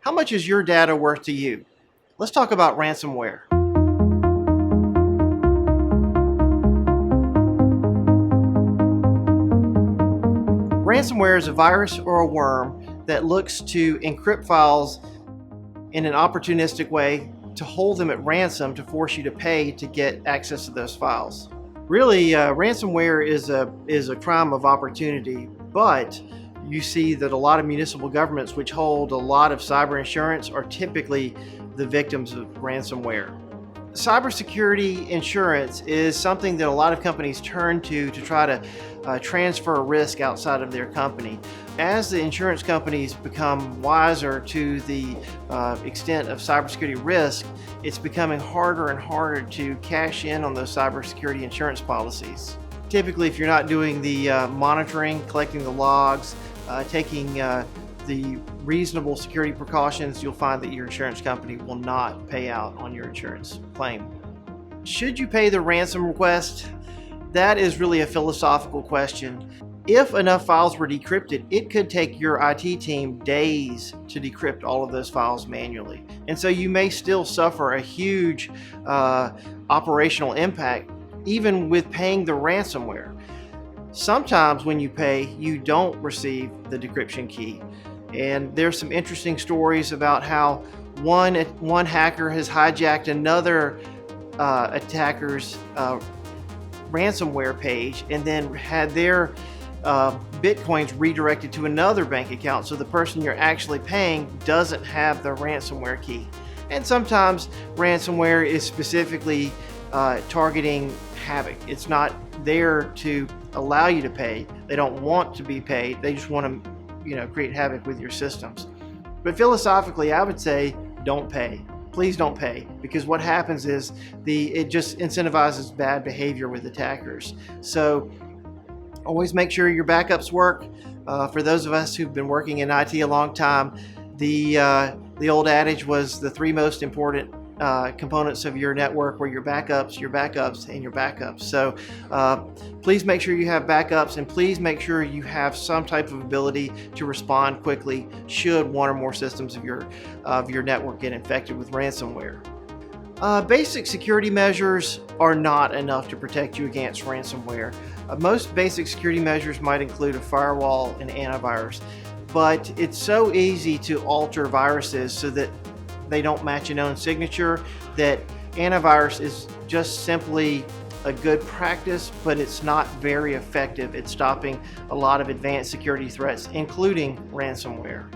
How much is your data worth to you? Let's talk about ransomware. Ransomware is a virus or a worm that looks to encrypt files in an opportunistic way to hold them at ransom to force you to pay to get access to those files. Really, ransomware is a crime of opportunity, but you see that a lot of municipal governments which hold a lot of cyber insurance are typically the victims of ransomware. Cybersecurity insurance is something that a lot of companies turn to try to transfer risk outside of their company. As the insurance companies become wiser to the extent of cybersecurity risk, it's becoming harder and harder to cash in on those cybersecurity insurance policies. Typically, if you're not doing the monitoring, collecting the logs, taking the reasonable security precautions, you'll find that your insurance company will not pay out on your insurance claim. Should you pay the ransom request? That is really a philosophical question. If enough files were decrypted, it could take your IT team days to decrypt all of those files manually. And so you may still suffer a huge operational impact even with paying the ransomware. Sometimes when you pay, you don't receive the decryption key. And there's some interesting stories about how one hacker has hijacked another attacker's ransomware page and then had their bitcoins redirected to another bank account, so the person you're actually paying doesn't have the ransomware key. And sometimes ransomware is specifically targeting havoc. It's not there to allow you to pay. They don't want to be paid. They just want to create havoc with your systems. But philosophically, I would say don't pay. Please don't pay, because what happens is it just incentivizes bad behavior with attackers. So always make sure your backups work. For those of us who've been working in IT a long time, the old adage was the three most important components of your network were your backups, and your backups. So please make sure you have backups, and please make sure you have some type of ability to respond quickly should one or more systems of your network get infected with ransomware. Basic security measures are not enough to protect you against ransomware. Most basic security measures might include a firewall and antivirus, but it's so easy to alter viruses so that they don't match a known signature that antivirus is just simply a good practice, but it's not very effective at stopping a lot of advanced security threats, including ransomware.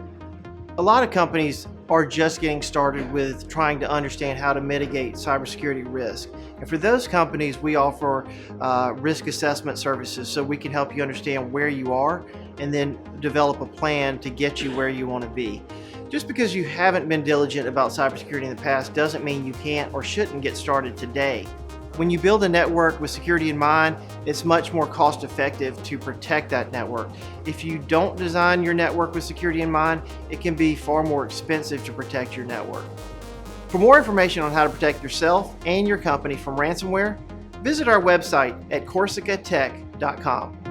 A lot of companies are just getting started with trying to understand how to mitigate cybersecurity risk. And for those companies, we offer risk assessment services so we can help you understand where you are and then develop a plan to get you where you want to be. Just because you haven't been diligent about cybersecurity in the past doesn't mean you can't or shouldn't get started today. When you build a network with security in mind, it's much more cost effective to protect that network. If you don't design your network with security in mind, it can be far more expensive to protect your network. For more information on how to protect yourself and your company from ransomware, visit our website at corsicatech.com.